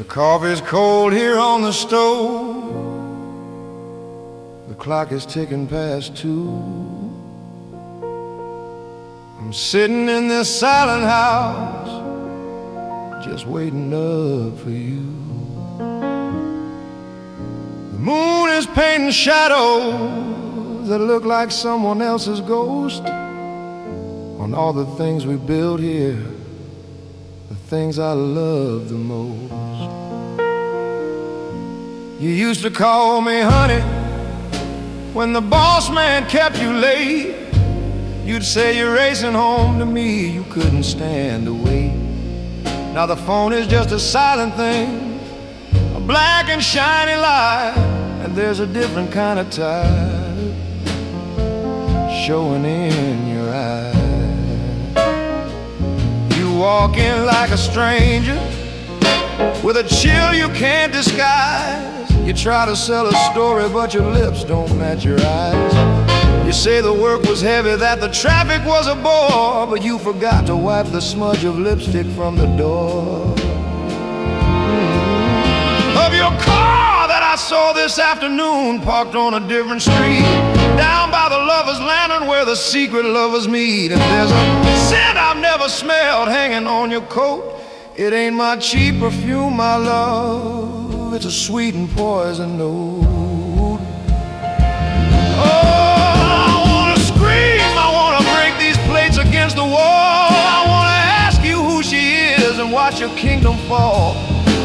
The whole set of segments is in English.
The coffee's cold here on the stove. The clock is ticking past 2. I'm sitting in this silent house, just waiting up for you. The moon is painting shadows that look like someone else's ghost on all the things we built here, the things I love the most. You used to call me honey when the boss man kept you late. You'd say you're racing home to me, you couldn't stand to wait. Now the phone is just a silent thing, a black and shiny light, and there's a different kind of tide showing in your eyes. You walk in like a stranger with a chill you can't disguise. You try to sell a story, but your lips don't match your eyes. You say the work was heavy, that the traffic was a bore, but you forgot to wipe the smudge of lipstick from the door of your car that I saw this afternoon, parked on a different street, down by the lover's lantern where the secret lovers meet. And there's a scent I've never smelled hanging on your coat. It ain't my cheap perfume, my love, it's a sweet and poison note. Oh, I wanna scream, I wanna break these plates against the wall. I wanna ask you who she is and watch your kingdom fall.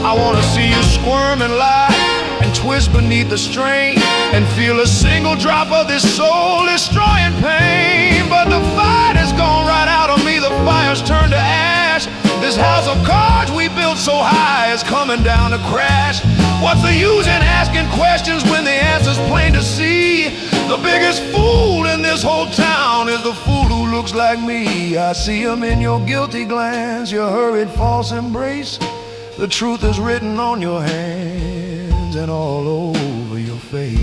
I wanna see you squirm and lie and twist beneath the strain and feel a single drop of this soul-destroying pain. But the fight has gone right out of me, the fire's turned to ash. This house of cards we built so high is coming down to crash. What's the use in asking questions when the answer's plain to see? The biggest fool in this whole town is the fool who looks like me. I see him in your guilty glance, your hurried false embrace. The truth is written on your hands and all over your face.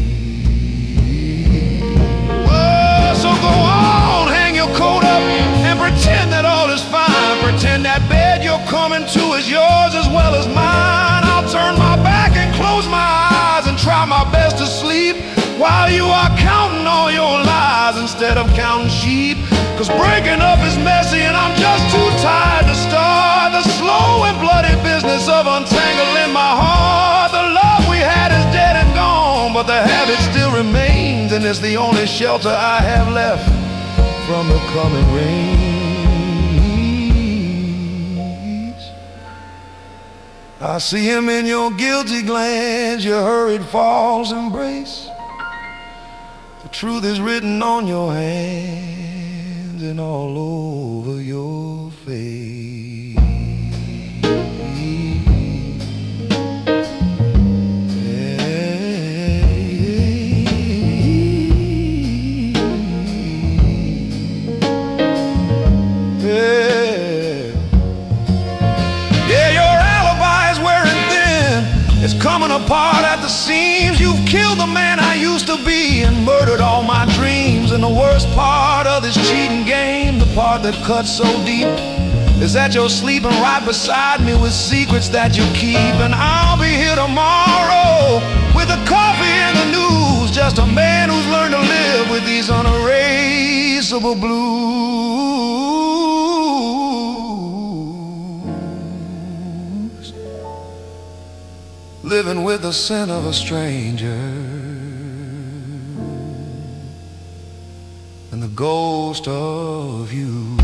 Well, so go on, hang your coat up and pretend that all is fine. Pretend that bed you're coming to is yours as well as mine. I'll turn my back and close my eyes and try my best to sleep while you are counting all your lies instead of counting sheep. Cause breaking up is messy and I'm just too tired to start the slow and bloody business of untangling my heart. The love we had is dead and gone, but the habit still remains, and it's the only shelter I have left from the coming rains. I see him in your guilty glance, your hurried false embrace. The truth is written on your hands and all over your face. It's coming apart at the seams. You've killed the man I used to be and murdered all my dreams. And the worst part of this cheating game, the part that cuts so deep, is that you're sleeping right beside me with secrets that you keep. And I'll be here tomorrow with the coffee and the news, just a man who's learned to live with these unerasable blues. Living with the scent of a stranger and the ghost of you.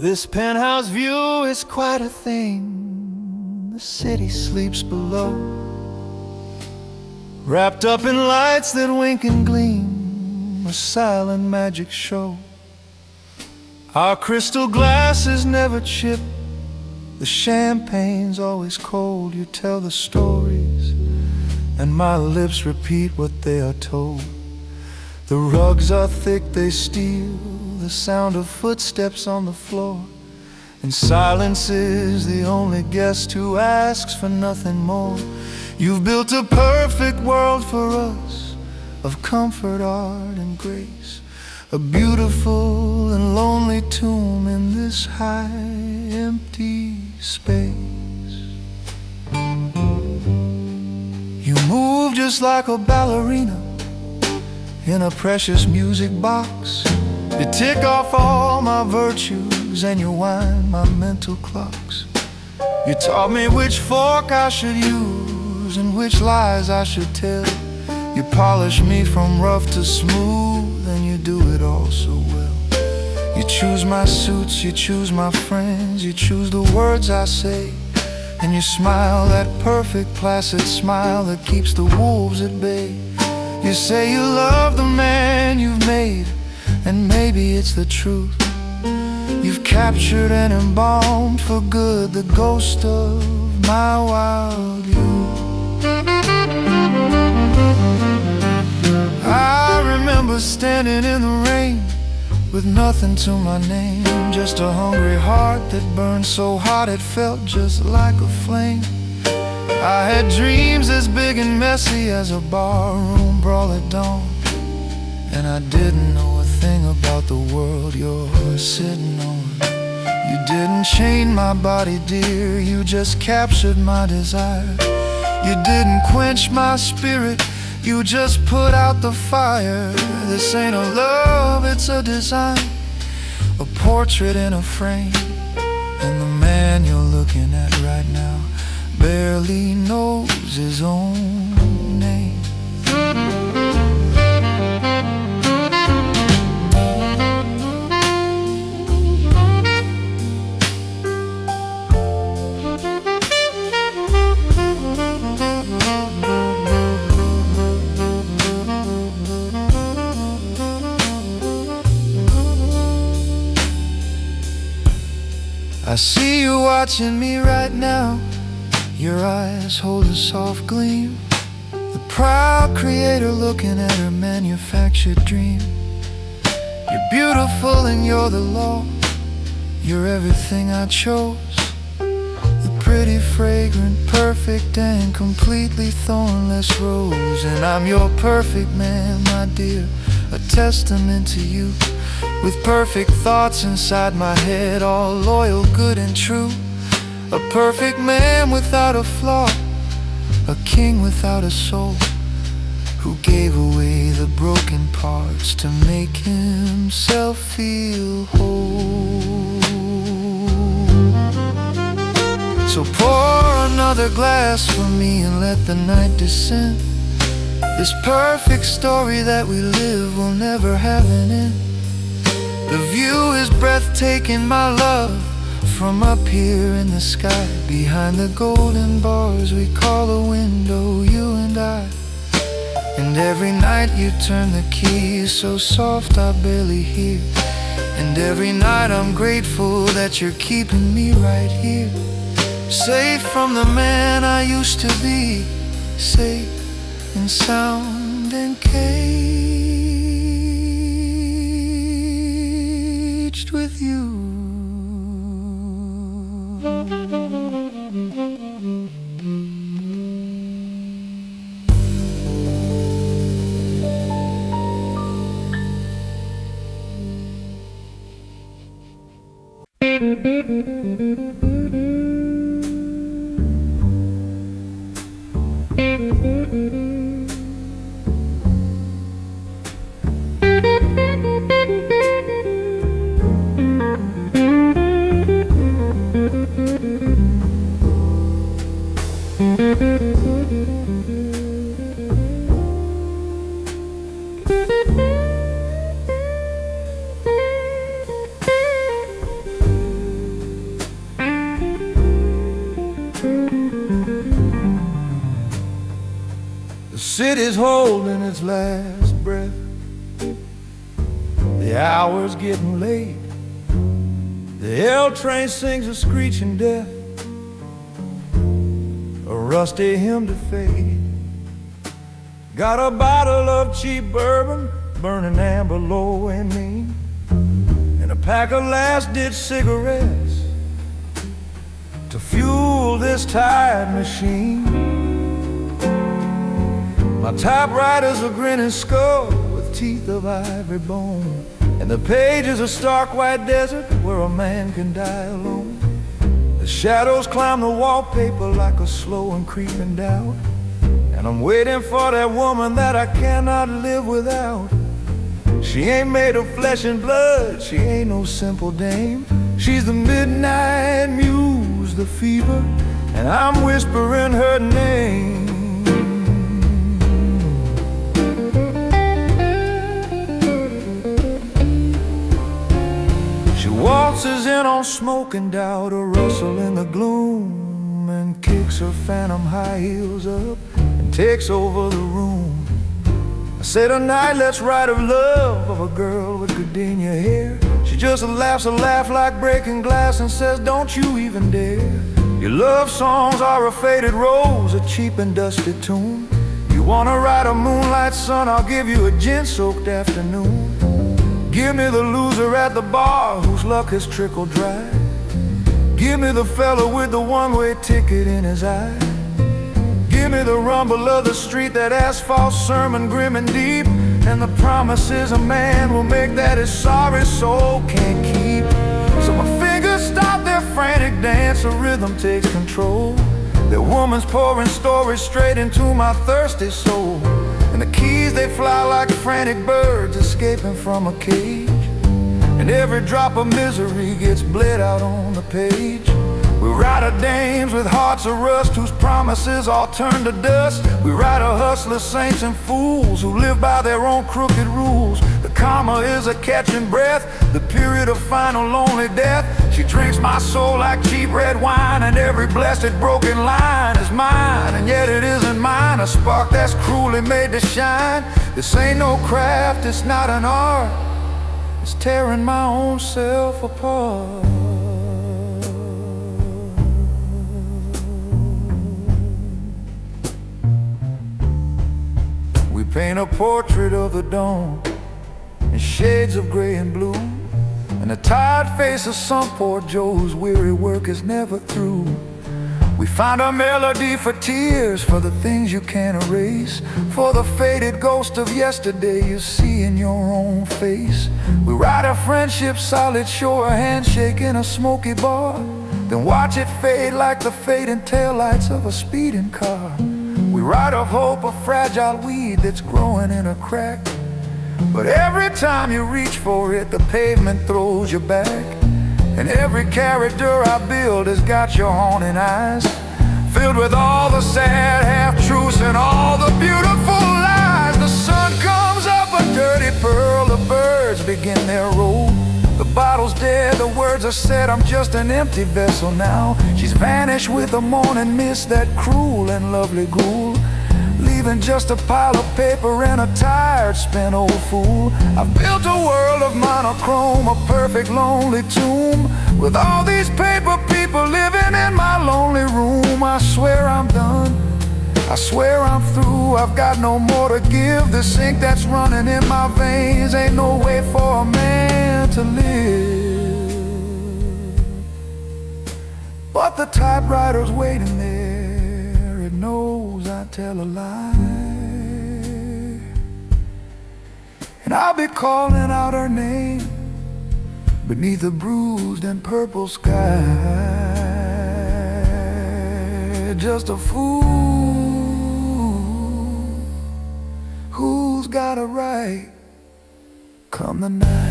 This penthouse view is quite a thing. The city sleeps below, wrapped up in lights that wink and gleam, a silent magic show. Our crystal glasses never chip, the champagne's always cold. You tell the stories, and my lips repeat what they are told. The rugs are thick, they steal the sound of footsteps on the floor, and silence is the only guest who asks for nothing more. You've built a perfect world for us, of comfort, art, and grace, a beautiful and lonely tomb in this high, empty space. You move just like a ballerina in a precious music box. You tick off all my virtues and you wind my mental clocks. You taught me which fork I should use and which lies I should tell. You polish me from rough to smooth, and you do it all so well. You choose my suits, you choose my friends, you choose the words I say, and you smile that perfect placid smile that keeps the wolves at bay. You say you love the man you've made, and maybe it's the truth. You've captured and embalmed for good the ghost of my wild youth. I remember standing in the rain with nothing to my name, just a hungry heart that burned so hot it felt just like a flame. I had dreams as big and messy as a barroom brawl at dawn, and I didn't know a thing about the world you're sitting on. You didn't chain my body, dear, you just captured my desire. You didn't quench my spirit, you just put out the fire. This ain't a love, it's a design, a portrait in a frame. And the man you're looking at right now barely knows his own name. I see you watching me right now. Your eyes hold a soft gleam, the proud creator looking at her manufactured dream. You're beautiful and you're the law, you're everything I chose. The pretty, fragrant, perfect and completely thornless rose. And I'm your perfect man, my dear, a testament to you, with perfect thoughts inside my head, all loyal, good and true. A perfect man without a flaw, a king without a soul, who gave away the broken parts to make himself feel whole. So pour another glass for me and let the night descend. This perfect story that we live will never have an end. The view is breathtaking, my love, from up here in the sky, behind the golden bars we call a window, you and I. And every night you turn the key so soft I barely hear. And every night I'm grateful that you're keeping me right here, safe from the man I used to be, safe and sound and caged with you. The city's holding its last breath. The hour's getting late. The L train sings a screeching death, a rusty hymn to fate. Got a bottle of cheap bourbon, burning amber low and mean, and a pack of last-ditch cigarettes to fuel this tired machine. My typewriter's a grinning skull with teeth of ivory bone, and the page is a stark white desert where a man can die alone. The shadows climb the wallpaper like a slow and creeping doubt, and I'm waiting for that woman that I cannot live without. She ain't made of flesh and blood, she ain't no simple dame. She's the midnight muse, the fever, and I'm whispering her name. She waltzes in on smoking doubt, a rustle in the gloom, and kicks her phantom high heels up and takes over the room. I say tonight let's write of love, of a girl with gardenia hair. She just laughs a laugh like breaking glass and says, don't you even dare. Your love songs are a faded rose, a cheap and dusty tune. You wanna ride a moonlight sun, I'll give you a gin-soaked afternoon. Give me the loser at the bar whose luck has trickled dry. Give me the fella with the one-way ticket in his eye. Give me the rumble of the street, that asphalt sermon grim and deep, and the promises a man will make that his sorry soul can't keep. So my fingers stop their frantic dance, a rhythm takes control. That woman's pouring stories straight into my thirsty soul, and the keys they fly like frantic birds escaping from a cage, and every drop of misery gets bled out on the page. We write of dames with hearts of rust whose promises all turn to dust. We write of hustlers, saints and fools who live by their own crooked rules. The comma is a catching breath, the period of final lonely death. She drinks my soul like cheap red wine, and every blessed broken line is mine, and yet it isn't mine. A spark that's cruelly made to shine. This ain't no craft, it's not an art, it's tearing my own self apart. We paint a portrait of the dawn in shades of gray and blue, and the tired face of some poor Joe whose weary work is never through. We find a melody for tears, for the things you can't erase, for the faded ghost of yesterday you see in your own face. We write a friendship solid shore, a handshake in a smoky bar, then watch it fade like the fading taillights of a speeding car. We write of hope, a fragile weed that's growing in a crack, but every time you reach for it, the pavement throws you back. And every character I build has got your haunting eyes, filled with all the sad half-truths and all the beautiful lies. The sun comes up, a dirty pearl, the birds begin their roll. The bottle's dead, the words are said, I'm just an empty vessel now. She's vanished with the morning mist, that cruel and lovely ghoul, leaving just a pile of paper and a tired, spent old fool. I've built a world of monochrome, a perfect lonely tomb, with all these paper people living in my lonely room. I swear I'm done, I swear I'm through, I've got no more to give. This ink that's running in my veins ain't no way for a man to live. But the typewriter's waiting there, it knows I tell a lie, and I'll be calling out her name beneath a bruised and purple sky. Just a fool who's got a right come the night.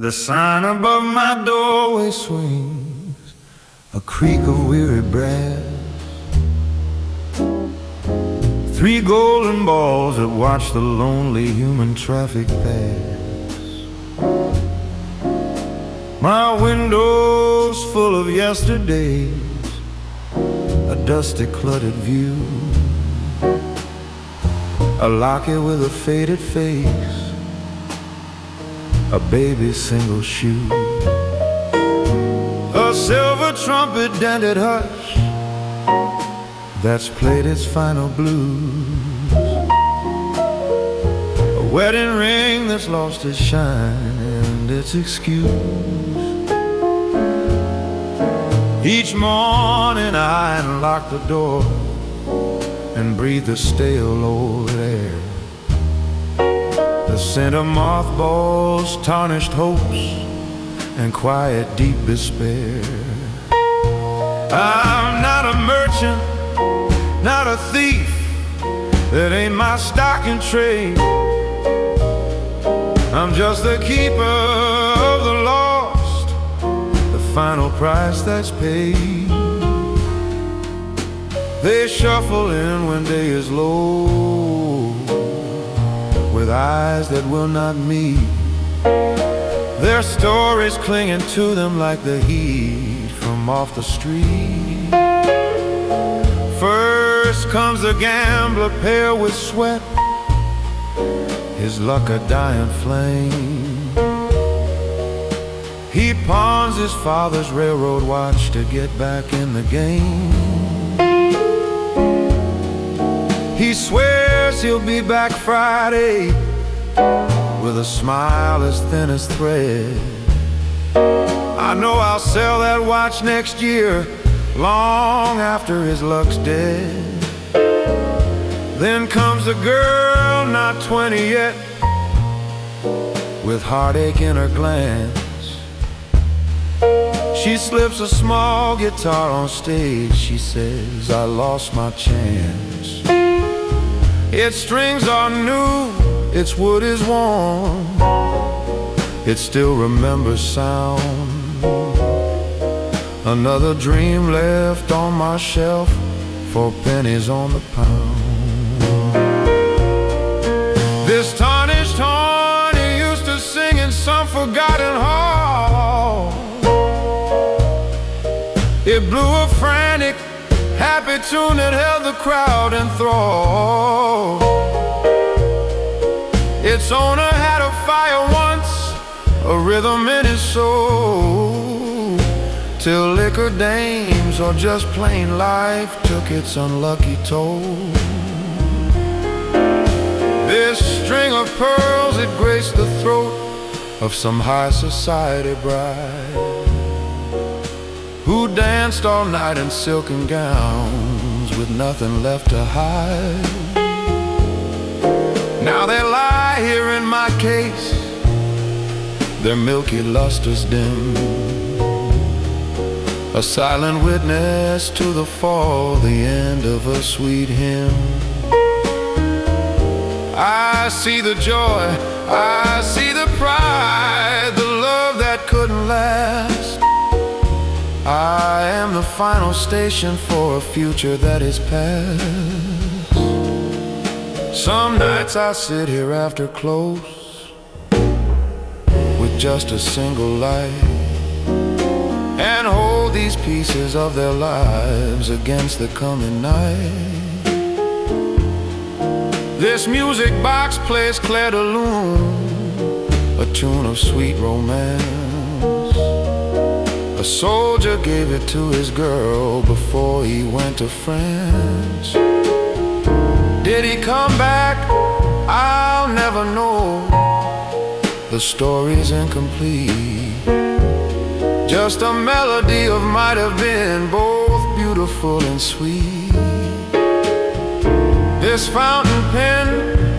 The sign above my doorway swings, a creak of weary brass. 3 golden balls that watch the lonely human traffic pass. My window's full of yesterdays, a dusty cluttered view, a locket with a faded face, a baby's single shoe, a silver trumpet dented hush that's played its final blues, a wedding ring that's lost its shine and its excuse. Each morning I unlock the door and breathe the stale old air, the scent of mothballs, tarnished hopes, and quiet deep despair. I'm not a merchant, not a thief, that ain't my stock and trade. I'm just the keeper of the lost, the final price that's paid. They shuffle in when day is low, with eyes that will not meet, their stories clinging to them like the heat from off the street. First comes the gambler pale with sweat, his luck a dying flame. He pawns his father's railroad watch to get back in the game. He swears he'll be back Friday with a smile as thin as thread. I know I'll sell that watch next year, long after his luck's dead. Then comes a girl not 20 yet, with heartache in her glance. She slips a small guitar on stage. She says, I lost my chance. Its strings are new, its wood is warm, it still remembers sound. Another dream left on my shelf for pennies on the pound. This tarnished horn he used to sing in some forgotten hall. It blew a frantic, happy tune that held the crowd in thrall. Its owner had a fire once, a rhythm in his soul, till liquor dames or just plain life took its unlucky toll. This string of pearls it graced the throat of some high society bride, who danced all night in silken gowns with nothing left to hide. Now they lie here in my case, their milky lustres dim, a silent witness to the fall, the end of a sweet hymn. I see the joy, I see the pride, the love that couldn't last. I am the final station for a future that is past. Some nights I sit here after close, with just a single light, and hold these pieces of their lives against the coming night. This music box plays Clair de Lune, a tune of sweet romance. A soldier gave it to his girl before he went to France. Did he come back? I'll never know. The story's incomplete, just a melody of might have been, both beautiful and sweet. This fountain pen,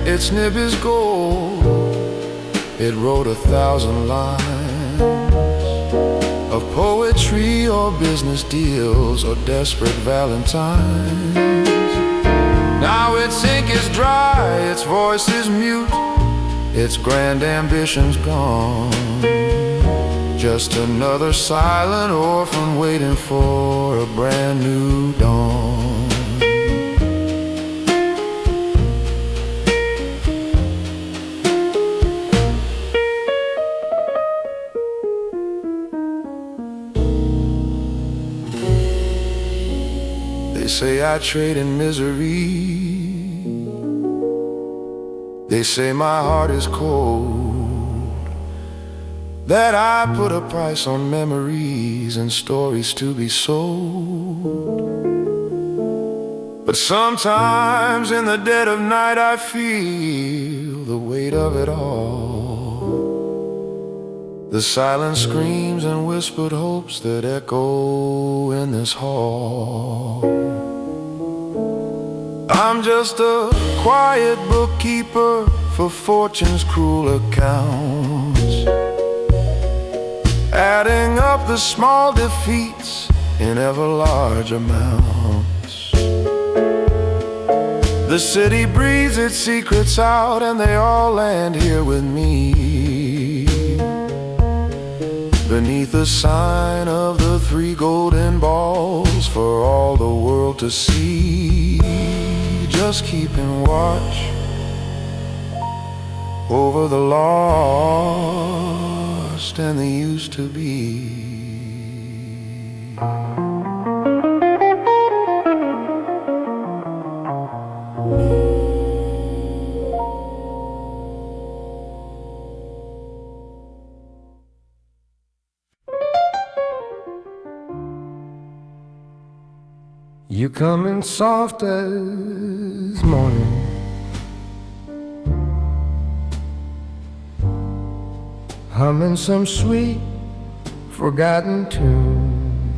its nib is gold. It wrote 1,000 lines of poetry or business deals or desperate valentines. Now its ink is dry, its voice is mute, its grand ambitions gone. just another silent orphan waiting for a brand new dawn. They say I trade in misery. They say my heart is cold, that I put a price on memories and stories to be sold. But sometimes in the dead of night I feel the weight of it all, the silent screams and whispered hopes that echo in this hall. I'm just a quiet bookkeeper for fortune's cruel accounts, adding up the small defeats in ever large amounts. The city breathes its secrets out and they all land here with me, beneath the sign of the 3 golden balls for all the world to see, just keeping watch over the lost and the used to be. You come in soft as morning, humming some sweet forgotten tune.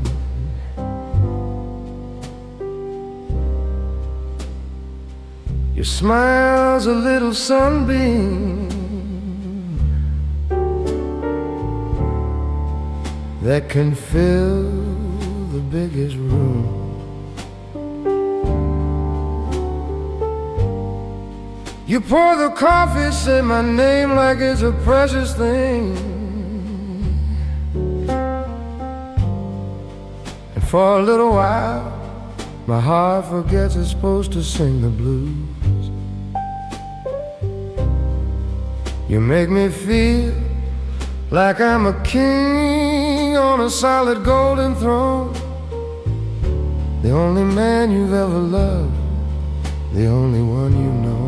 Your smile's a little sunbeam that can fill the biggest room. You pour the coffee, say my name like it's a precious thing, and for a little while my heart forgets it's supposed to sing the blues. You make me feel like I'm a king on a solid golden throne, the only man you've ever loved, the only one you know.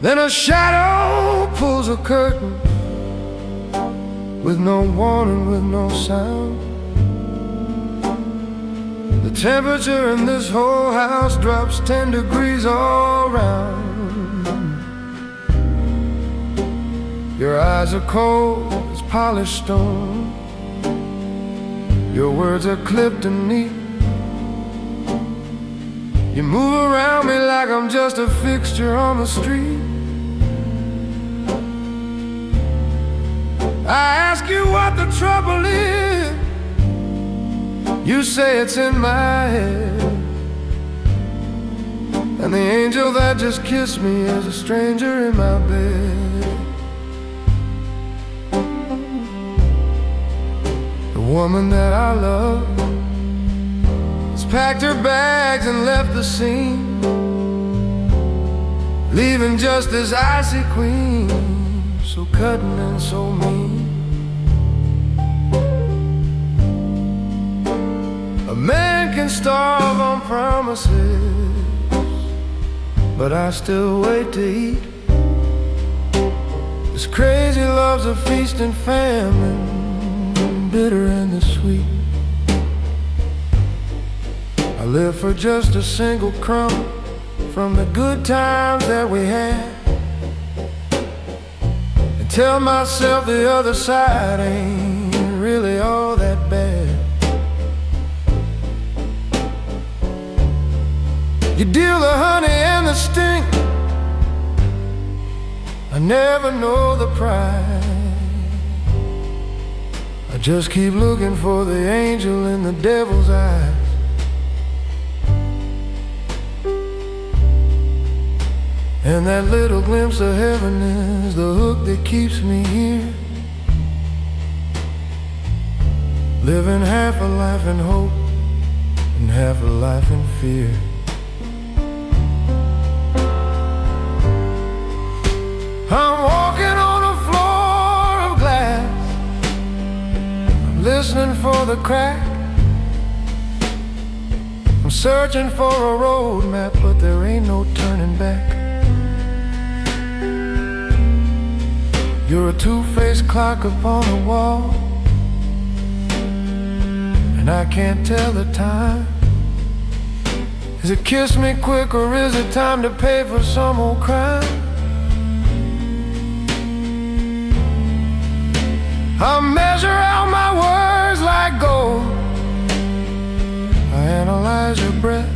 Then a shadow pulls a curtain, with no warning, with no sound. The temperature in this whole house drops 10 degrees all round. Your eyes are cold as polished stone, your words are clipped and neat. You move around me like I'm just a fixture on the street. I ask you what the trouble is, you say it's in my head, and the angel that just kissed me is a stranger in my bed. The woman that I love has packed her bags and left the scene, leaving just this icy queen, so cutting and so mean. A man can starve on promises, but I still wait to eat. This crazy love's a feast and famine, bitter and the sweet. I live for just a single crumb from the good times that we had, and tell myself the other side ain't really all that bad. You deal the honey and the sting, I never know the price. I just keep looking for the angel in the devil's eyes. And that little glimpse of heaven is the hook that keeps me here, living half a life in hope and half a life in fear. I'm walking on a floor of glass, I'm listening for the crack, I'm searching for a road map, but there ain't no turning back. You're a two-faced clock upon the wall, and I can't tell the time. Is it kiss me quick or is it time to pay for some old crime? I measure out my words like gold, I analyze your breath,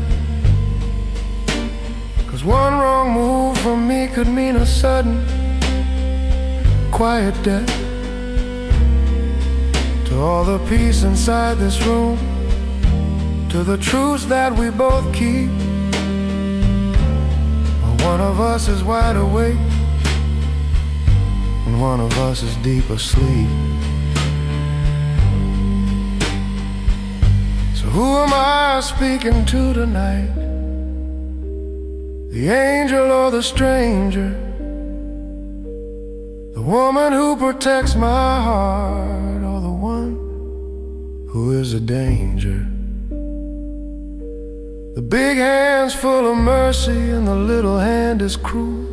'cause one wrong move from me could mean a sudden, quiet death. To all the peace inside this room, to the truths that we both keep, one of us is wide awake and one of us is deep asleep. So who am I speaking to tonight? The angel or the stranger? The woman who protects my heart, or the one who is a danger? The big hand's full of mercy and the little hand is cruel,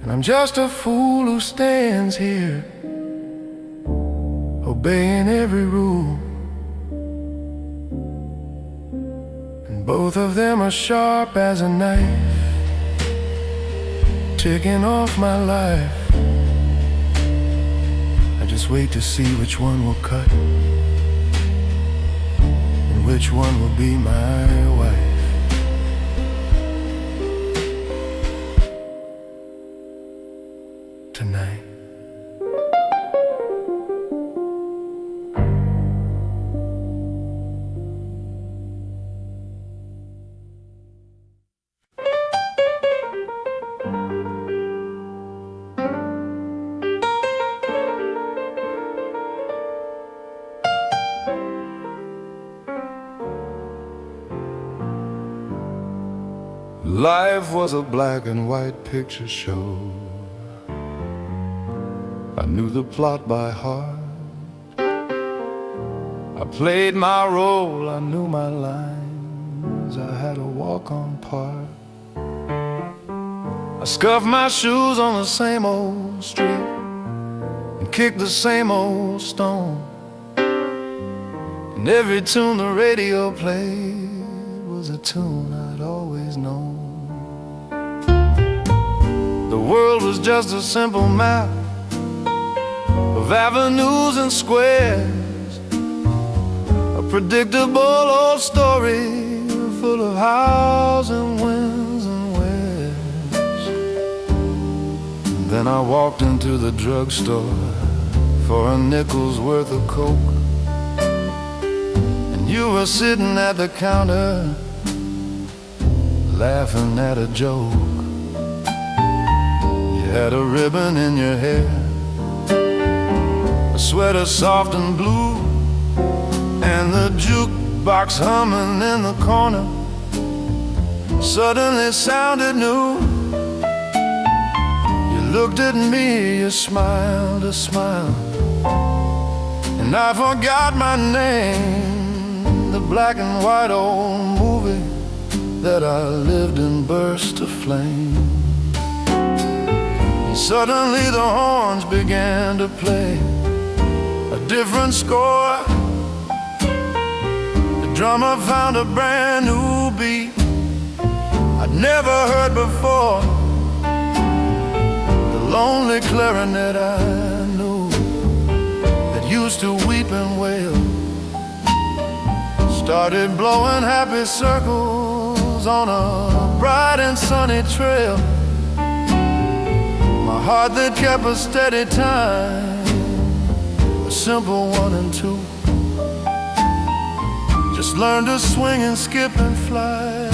and I'm just a fool who stands here obeying every rule. And both of them are sharp as a knife, ticking off my life. I just wait to see which one will cut and which one will be my wife. Tonight. Life was a black and white picture show. I knew the plot by heart. I played my role, I knew my lines. I had a walk-on part. I scuffed my shoes on the same old street and kicked the same old stone. And every tune the radio played was a tune I'd always known. The world was just a simple map of avenues and squares, a predictable old story full of hows and whens and wheres. Then I walked into the drugstore for a nickel's worth of coke, and you were sitting at the counter laughing at a joke. You had a ribbon in your hair, a sweater soft and blue, and the jukebox humming in the corner suddenly sounded new. You looked at me, you smiled a smile, and I forgot my name. The black and white old movie that I lived in burst to flame. And suddenly the horns began to play a different score. The drummer found a brand new beat I'd never heard before. The lonely clarinet I knew that used to weep and wail started blowing happy circles on a bright and sunny trail. My heart that kept a steady time, a simple 1 and 2, just learned to swing and skip and fly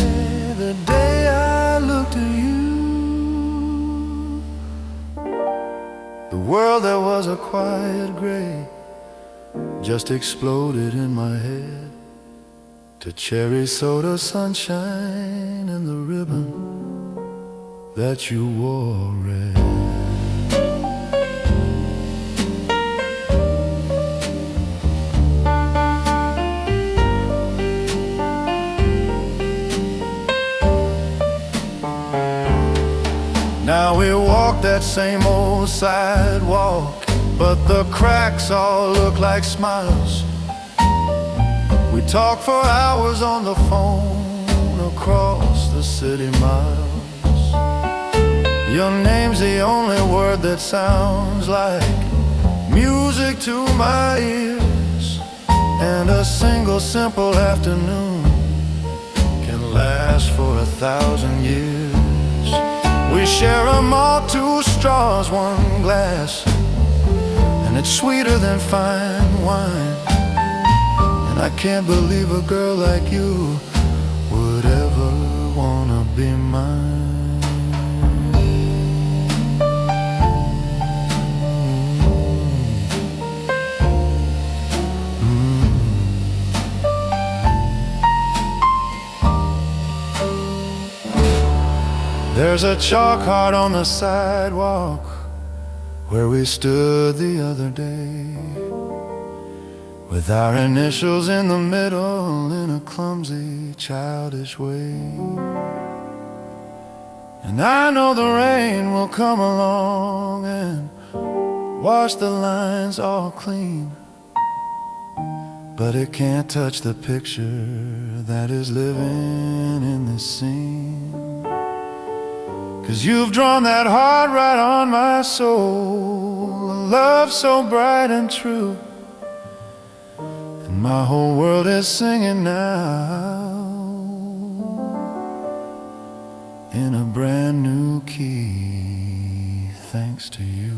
the day I looked at you. world that was a quiet gray just exploded in my head to cherry soda sunshine and the ribbon that you wore red. Now we walk that same old sidewalk, but the cracks all look like smiles. We talk for hours on the phone across the city miles. Your name's the only word that sounds like music to my ears, and a single simple afternoon can last for 1,000 years. We share 'em all, 2 straws, 1 glass, and it's sweeter than fine wine. And I can't believe a girl like you would ever wanna be mine. There's a chalk heart on the sidewalk where we stood the other day, with our initials in the middle in a clumsy, childish way. And I know the rain will come along and wash the lines all clean, but it can't touch the picture that is living in this scene. 'Cause you've drawn that heart right on my soul, a love so bright and true, and my whole world is singing now in a brand new key, thanks to you.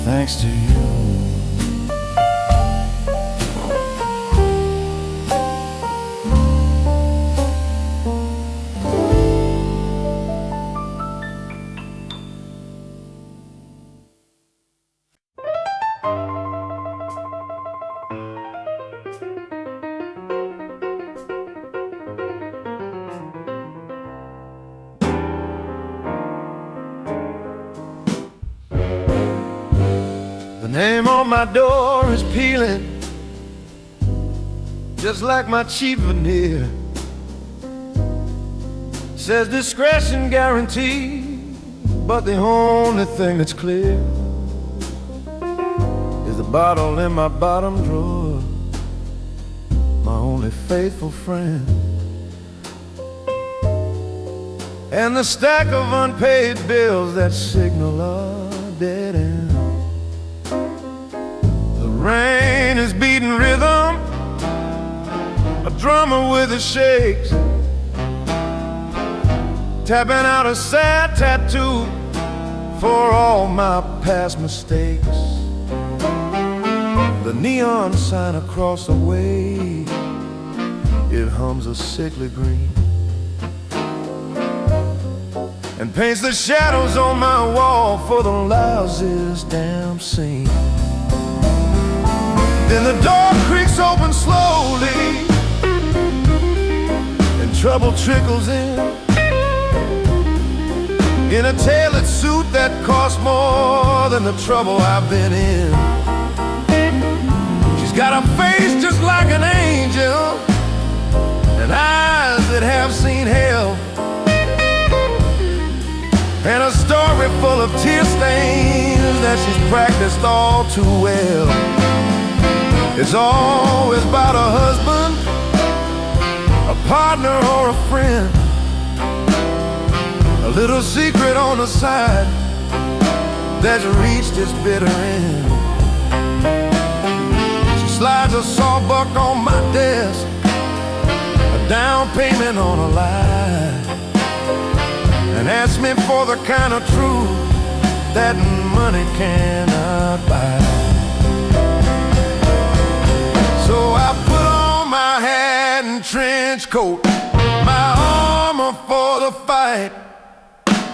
Thanks to you. The name on my door is peeling, just like my cheap veneer. Says discretion guaranteed, but the only thing that's clear is the bottle in my bottom drawer, my only faithful friend, and the stack of unpaid bills that signal a dead end. Rain is beating rhythm, a drummer with his shakes, tapping out a sad tattoo for all my past mistakes. The neon sign across the way, it hums a sickly green and paints the shadows on my wall for the lousiest damn scene. Then the door creaks open slowly and trouble trickles in a tailored suit that costs more than the trouble I've been in. She's got a face just like an angel and eyes that have seen hell, and a story full of tear stains that she's practiced all too well. It's always about a husband, a partner or a friend, a little secret on the side that's reached its bitter end. She slides a sawbuck on my desk, a down payment on a lie, and asks me for the kind of truth that money cannot buy. So I put on my hat and trench coat, my armor for for the fight,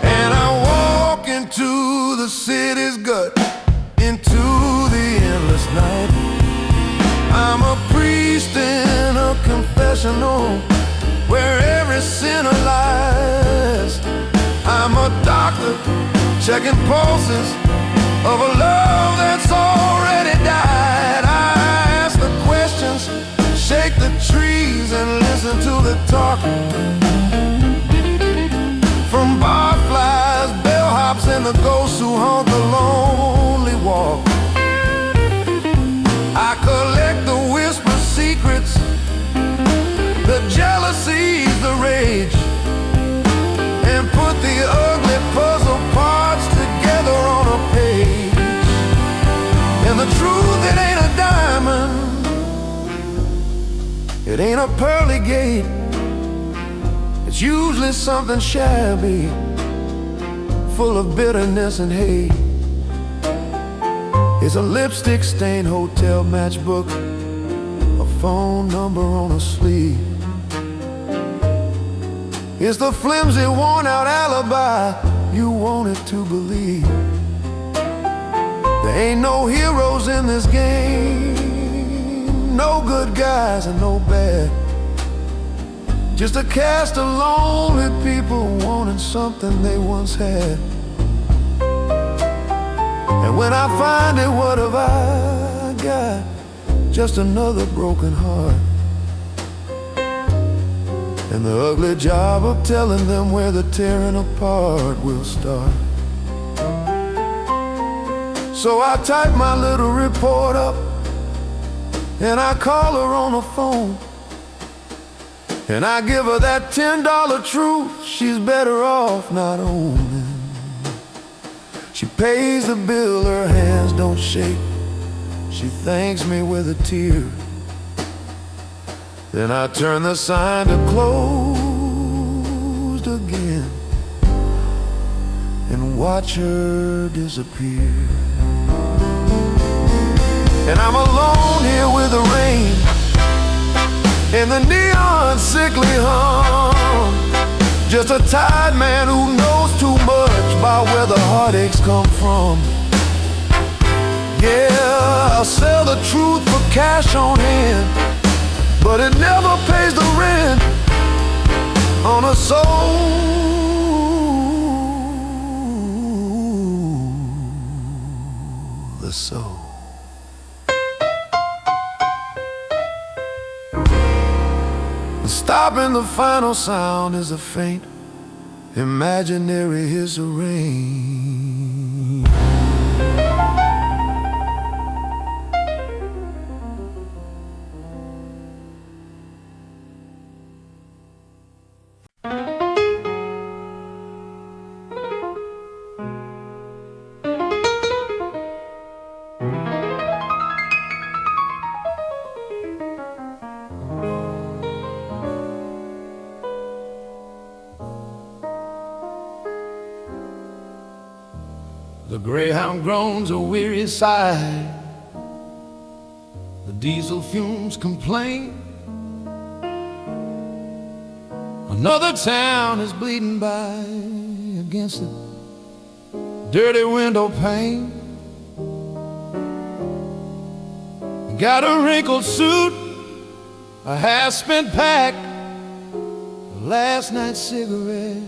and I walk into the city's gut, into the endless night. I'm a priest in a confessional where every sinner lies. I'm a doctor checking pulses of a love that's already died. I ask the questions, shake the trees, and listen to the talking. From barflies, bellhops, and the ghosts who haunt the lonely walk. I collect the whispered secrets, the jealousies, the rage, and put the ugly puzzle parts together on a page. And the truth, it ain't a diamond, it ain't a pearly gate. It's usually something shabby, full of bitterness and hate. It's a lipstick-stained hotel matchbook, a phone number on a sleeve. It's the flimsy, worn-out alibi you wanted to believe. There ain't no heroes in this game, no good guys and no bad. Just a cast of lonely people wanting something they once had. And when I find it, what have I got? Just another broken heart, and the ugly job of telling them where the tearing apart will start. So I type my little report up, and I call her on the phone, and I give her that $10 truth she's better off not owning. She pays the bill, her hands don't shake. She thanks me with a tear. Then I turn the sign to closed again and watch her disappear. And I'm alone here with the rain and the neon sickly hum. Just a tired man who knows too much about where the heartaches come from. Yeah, I'll sell the truth for cash on hand, but it never pays the rent on a soulless soul. Stopping the final sound is a faint, imaginary hiss of rain. The greyhound groans a weary sigh, the diesel fumes complain. Another town is bleeding by against the dirty window pane. Got a wrinkled suit, a half-spent pack, last night's cigarettes,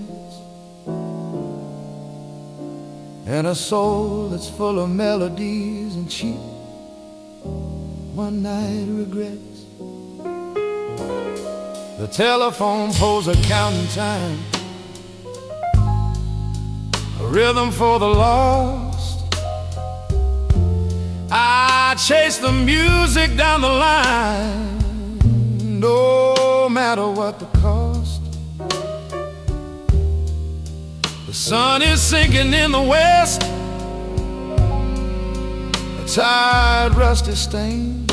and a soul that's full of melodies and cheap one-night regrets. The telephone poles are counting time, a rhythm for the lost. I chase the music down the line, no matter what the cost. The sun is sinking in the west, a tired, rusty stain,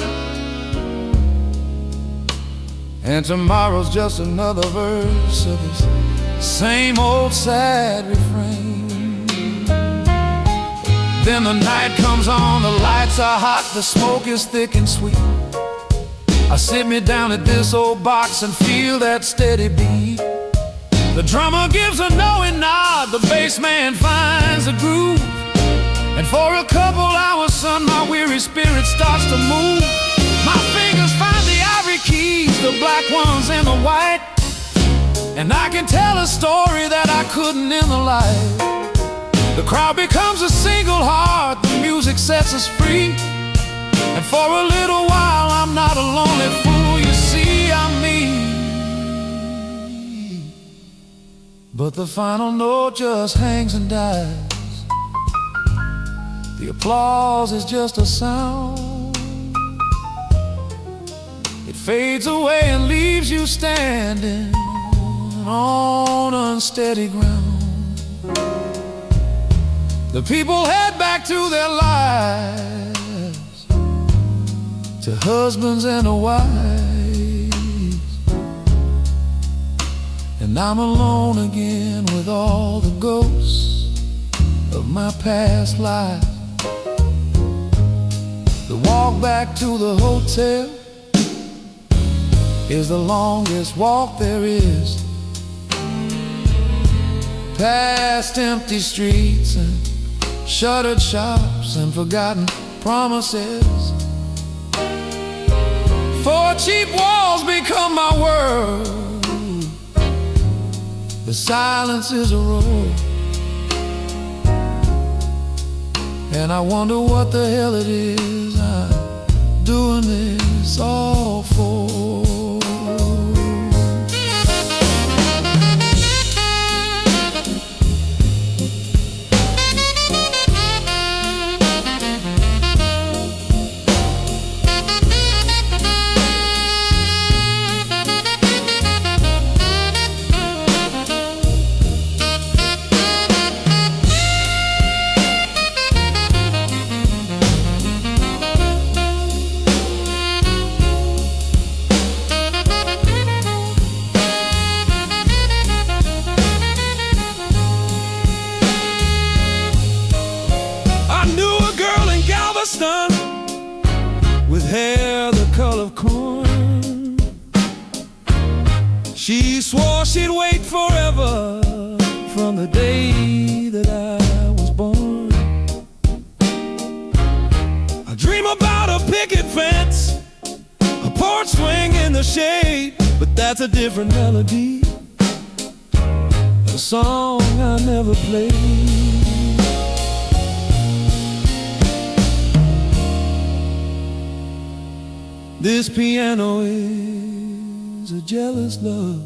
and tomorrow's just another verse of this same old sad refrain. Then the night comes on, the lights are hot, the smoke is thick and sweet. I sit me down at this old box and feel that steady beat. The drummer gives a knowing nod, the bass man finds the groove, and for a couple hours, son, my weary spirit starts to move. My fingers find the ivory keys, the black ones and the white, and I can tell a story that I couldn't in the light. The crowd becomes a single heart, the music sets us free, and for a little while I'm not a lonely fool, you see I'm me. But the final note just hangs and dies. The applause is just a sound. It fades away and leaves you standing on unsteady ground. The people head back to their lives, to husbands and to wives, and I'm alone again with all the ghosts of my past life. The walk back to the hotel is the longest walk there is, past empty streets and shuttered shops and forgotten promises. For cheap walls become my world, the silence is a roar, and I wonder what the hell it is I'm doing this all for. With hair the color of corn, she swore she'd wait forever from the day that I was born. I dream about a picket fence, a porch swing in the shade, but that's a different melody, a song I never played. This piano is a jealous love.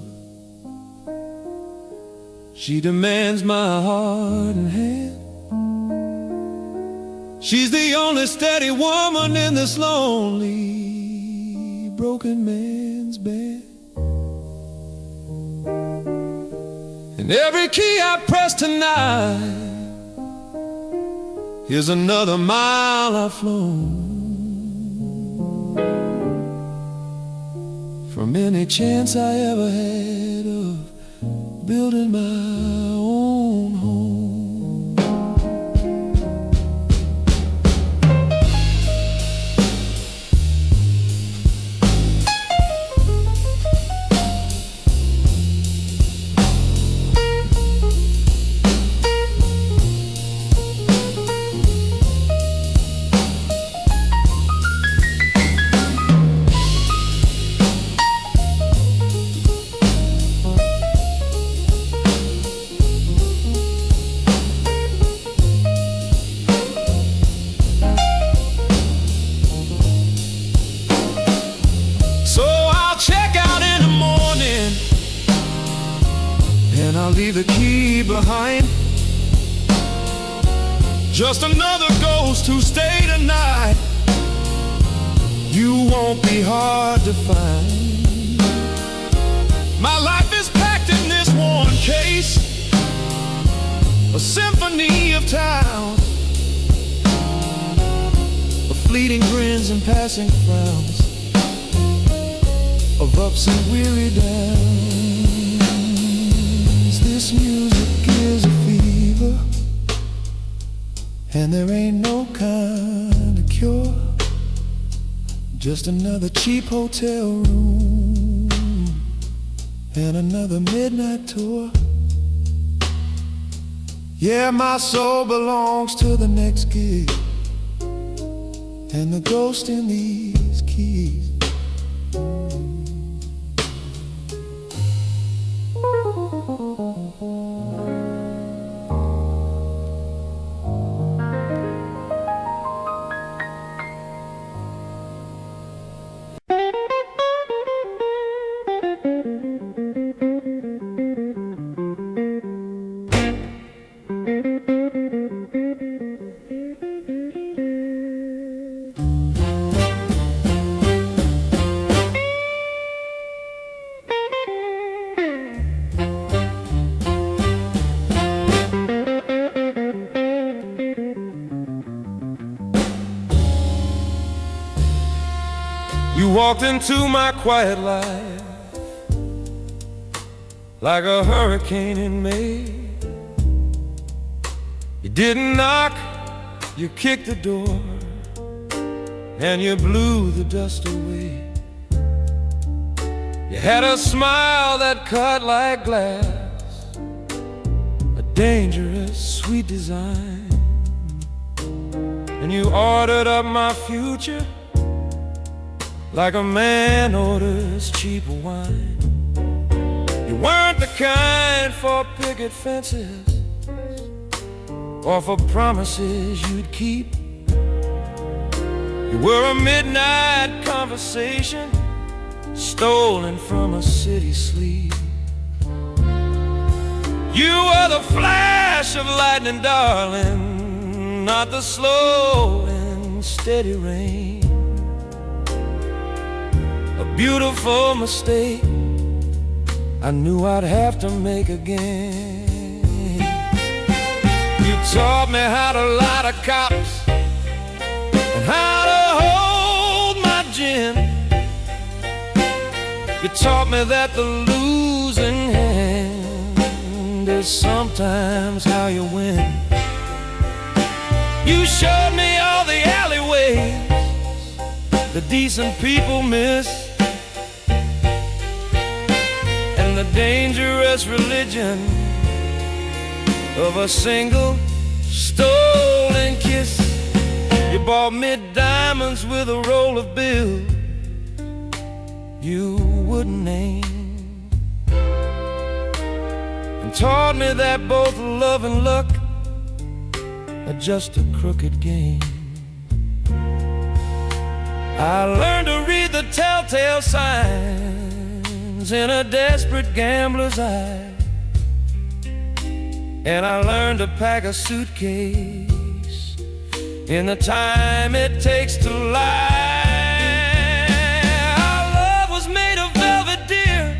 She demands my heart and hand. She's the only steady woman in this lonely, broken man's band. And every key I press tonight is another mile I've flown from any chance I ever had of building my own home. I'll leave the key behind, just another ghost who stayed a night. You won't be hard to find. My life is packed in this one case, a symphony of towns, of fleeting grins and passing frowns, of ups and weary downs. This music is a fever, and there ain't no kind of cure, just another cheap hotel room and another midnight tour. Yeah, my soul belongs to the next gig, and the ghost in these keys. You walked into my quiet life like a hurricane in May. You didn't knock, you kicked the door, and you blew the dust away. You had a smile that cut like glass, a dangerous sweet design, and you ordered up my future like a man orders cheap wine. You weren't the kind for picket fences or for promises you'd keep. You were a midnight conversation stolen from a city sleep. You were the flash of lightning, darling, not the slow and steady rain. A beautiful mistake I knew I'd have to make again. You taught me how to light a cops and how to hold my gin. You taught me that the losing hand is sometimes how you win. You showed me all the alleyways the decent people miss, and the dangerous religion of a single stolen kiss. You bought me diamonds with a roll of bills you wouldn't name, and taught me that both love and luck are just a crooked game. I learned to read the telltale signs in a desperate gambler's eye, and I learned to pack a suitcase in the time it takes to lie. Our love was made of velvet, dear,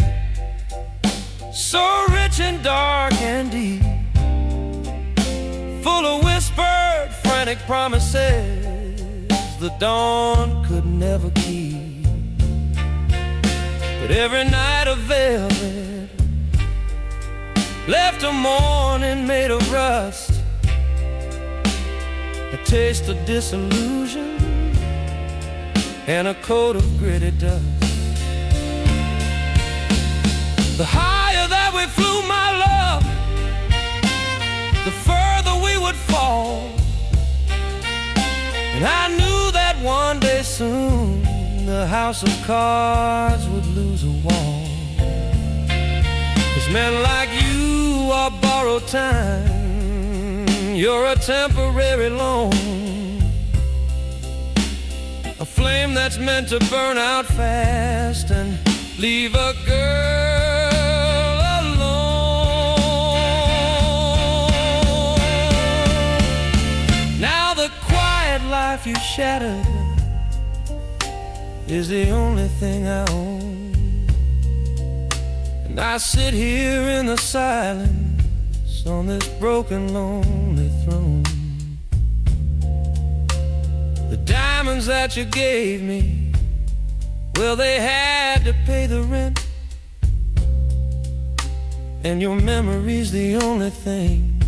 so rich and dark and deep, full of whispered, frantic promises the dawn could never keep. But every night of velvet left a morning made of rust, a taste of disillusion and a coat of gritty dust. The higher that we flew, my love, the further we would fall, and I knew that one day soon the house of cards would lose a wall. 'Cause men like you are borrowed time, you're a temporary loan, a flame that's meant to burn out fast and leave a girl alone. Now the quiet life you shattered is the only thing I own, and I sit here in the silence on this broken, lonely throne. The diamonds that you gave me, well, they had to pay the rent, and your memory's the only thing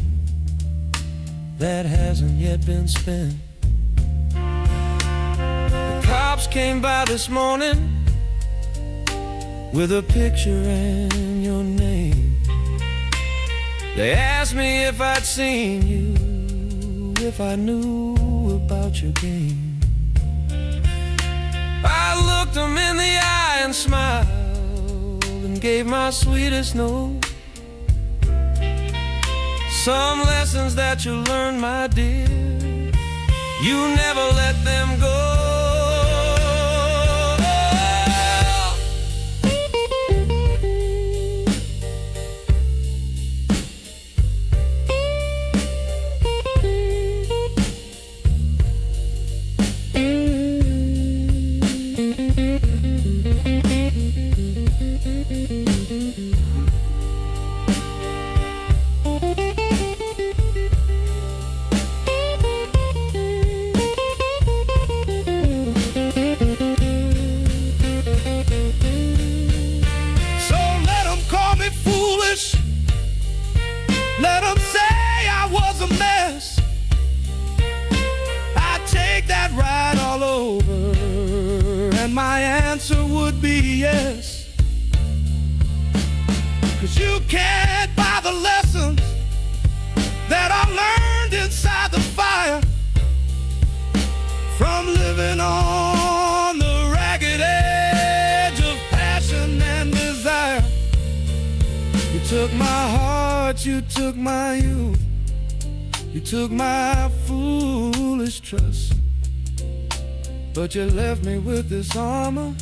that hasn't yet been spent. The cops came by this morning with a picture and your name. They asked me if I'd seen you, if I knew about your game. I looked them in the eye and smiled and gave my sweetest note. Some lessons that you learned, my dear, you never let them go. Let them say I was a mess. I'd take that ride all over, and my answer would be yes. 'Cause you can't buy the lessons that I learned inside the fire from living on the ragged edge of passion and desire. You took my heart, you took my youth, you took my foolish trust, but you left me with this armor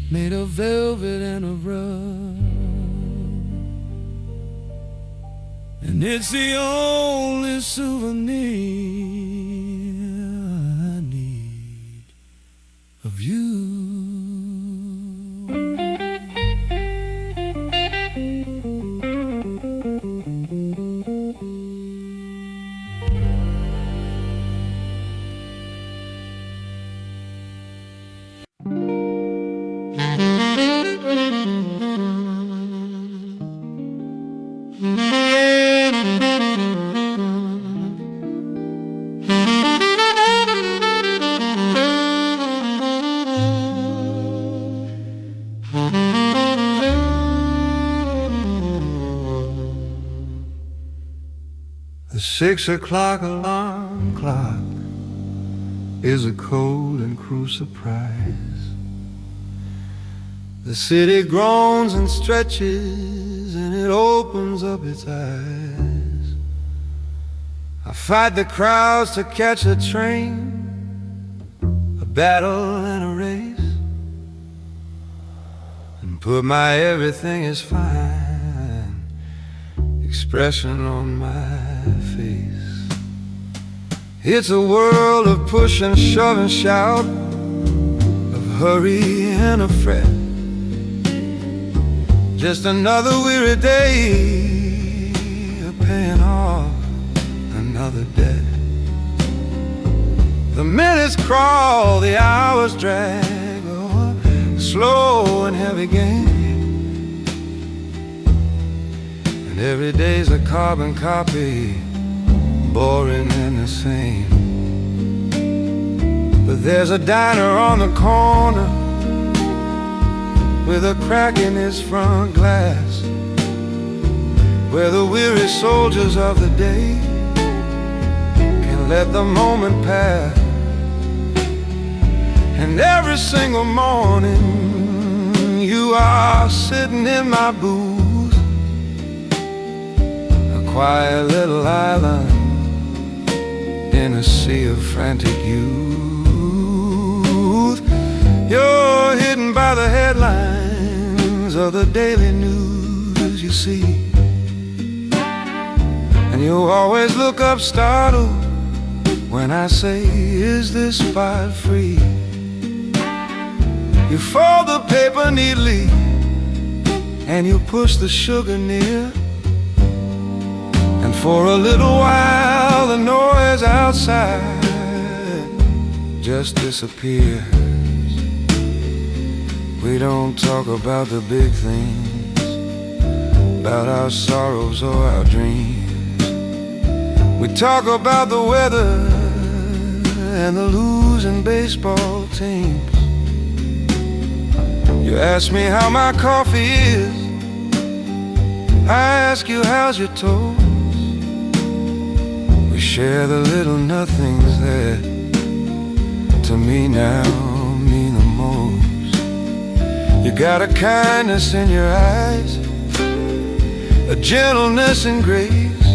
made of velvet and of rust. And it's the only souvenir I need of you. The 6 o'clock alarm clock is a cold and cruel surprise. The city groans and stretches and it opens up its eyes. I fight the crowds to catch a train, a battle and a race, and put my everything is fine expression on my face. It's a world of push and shove and shout, of hurry and a fret. Just another weary day of paying off another debt. The minutes crawl, the hours drag, oh, slow and heavy game. And every day's a carbon copy, boring and the same. But there's a diner on the corner with a crack in its front glass, where the weary soldiers of the day can let the moment pass. And every single morning you are sitting in my booth, a quiet little island in a sea of frantic youth. You're hidden by the headlines of the daily news you see, and you always look up startled when I say, is this spot free? You fold the paper neatly and you push the sugar near, and for a little while the noise outside just disappears. We don't talk about the big things, about our sorrows or our dreams. We talk about the weather and the losing baseball teams. You ask me how my coffee is, I ask you how's your toast. We share the little nothings that to me now mean the most. You got a kindness in your eyes, a gentleness and grace,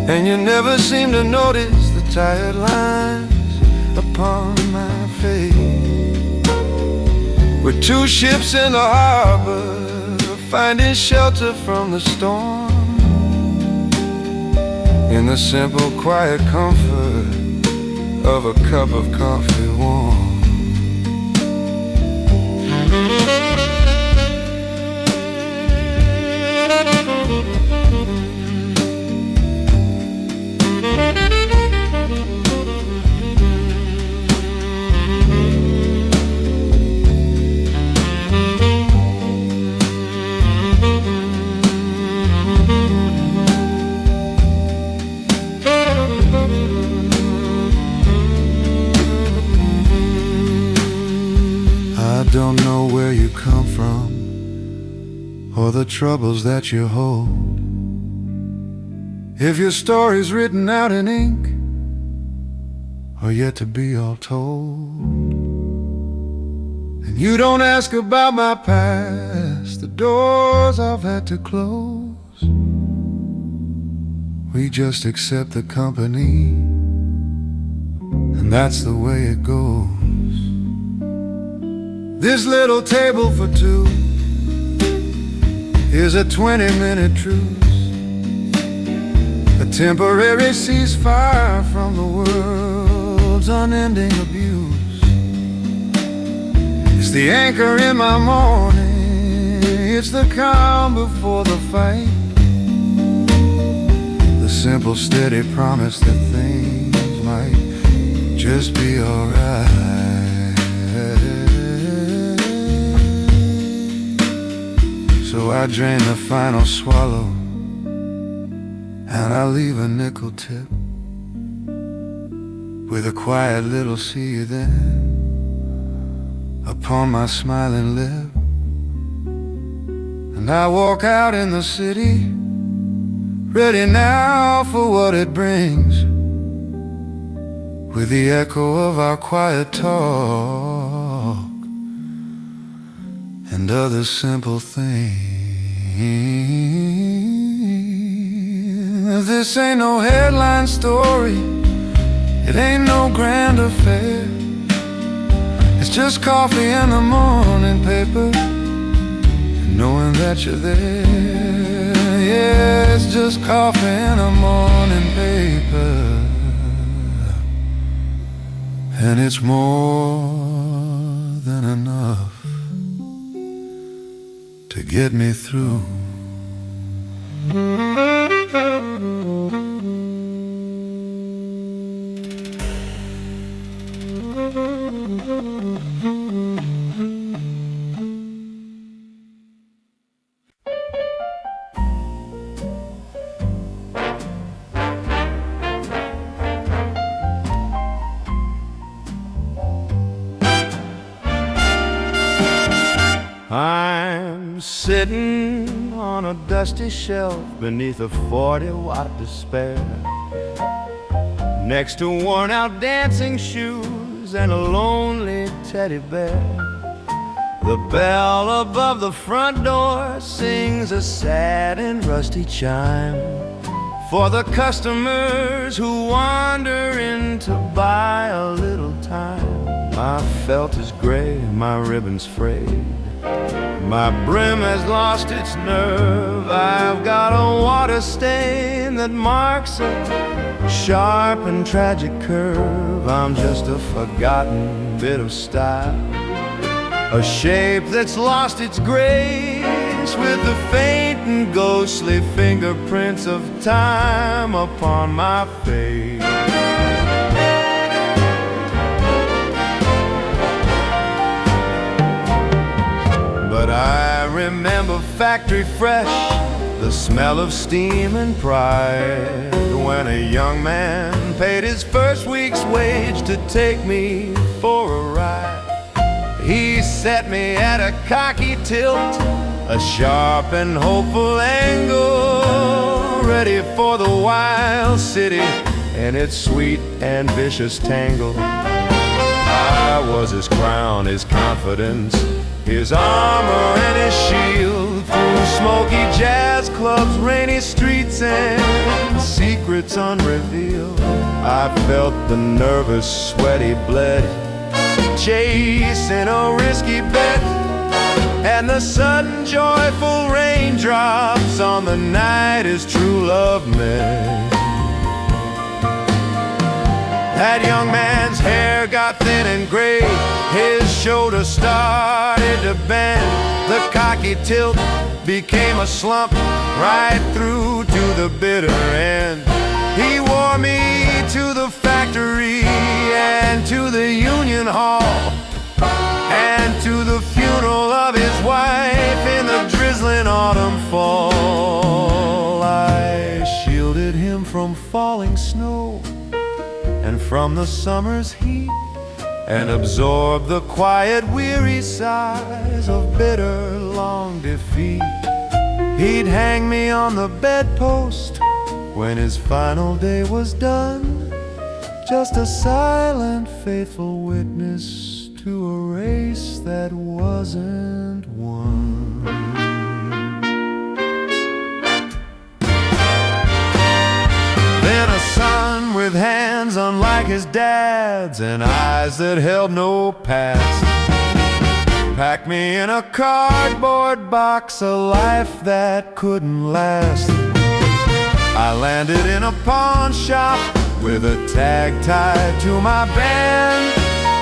and you never seem to notice the tired lines upon my face. We're two ships in the harbor, finding shelter from the storm, in the simple quiet comfort of a cup of coffee warm. I don't know where you come from or the troubles that you hold. If your story's written out in ink or yet to be all told, and you don't ask about my past, the doors I've had to close. We just accept the company, and that's the way it goes. This little table for two is a 20-minute truce, a temporary ceasefire from the world's unending abuse. It's the anchor in my morning, it's the calm before the fight, the simple steady promise that things might just be alright. So I drain the final swallow, and I leave a nickel tip with a quiet little see you then upon my smiling lip. And I walk out in the city, ready now for what it brings, with the echo of our quiet talk and other simple things. This ain't no headline story, it ain't no grand affair. It's just coffee and the morning paper, and knowing that you're there. Yeah, it's just coffee and the morning paper, and it's more than enough to get me through. I'm sitting on a dusty shelf beneath a 40-watt despair, next to worn-out dancing shoes and a lonely teddy bear. The bell above the front door sings a sad and rusty chime for the customers who wander in to buy a little time. My felt is gray, my ribbon's frayed, my brim has lost its nerve. I've got a water stain that marks a sharp and tragic curve. I'm just a forgotten bit of style, a shape that's lost its grace, with the faint and ghostly fingerprints of time upon my face. But I remember factory fresh, the smell of steam and pride, when a young man paid his first week's wage to take me for a ride. He set me at a cocky tilt, a sharp and hopeful angle, ready for the wild city and its sweet and vicious tangle. I was his crown, his confidence, his armor and his shield. Through smoky jazz clubs, rainy streets, and secrets unrevealed, I felt the nervous, sweaty blood chasing a risky bet, and the sudden joyful raindrops on the night his true love met. That young man's hair got thin and gray, his shoulders started to bend, the cocky tilt became a slump right through to the bitter end. He wore me to the factory and to the union hall, and to the funeral of his wife in the drizzling autumn fall. I shielded him from falling snow and from the summer's heat, and absorbed the quiet, weary sighs of bitter, long defeat. He'd hang me on the bedpost when his final day was done, just a silent, faithful witness to a race that wasn't won. Then a son with hands unlike his dad's and eyes that held no past packed me in a cardboard box, a life that couldn't last. I landed in a pawn shop with a tag tied to my band,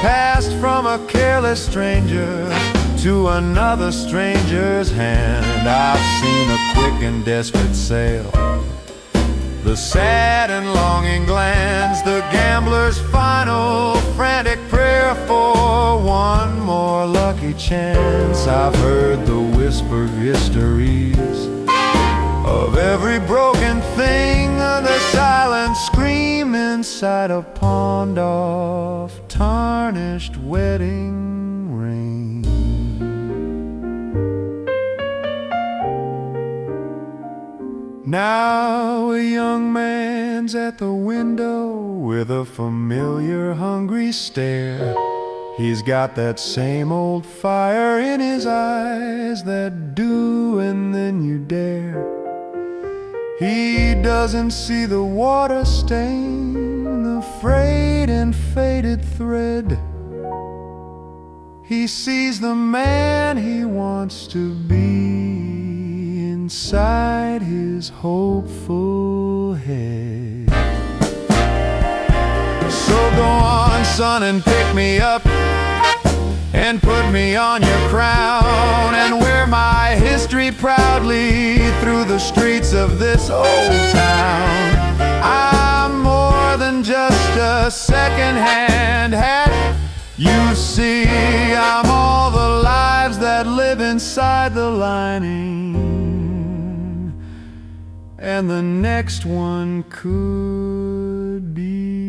passed from a careless stranger to another stranger's hand. I've seen a quick and desperate sale, the sad and longing glance, the gambler's final frantic prayer for one more lucky chance. I've heard the whispered histories of every broken thing, the silent scream inside a pawned-off, tarnished wedding ring. Now a young man's at the window with a familiar, hungry stare. He's got that same old fire in his eyes, that do and then you dare. He doesn't see the water stain, the frayed and faded thread. He sees the man he wants to be inside his hopeful head. So go on, son, and pick me up and put me on your crown, and wear my history proudly through the streets of this old town. I'm more than just a second-hand hat. You see, I'm all the lives that live inside the lining, and the next one could be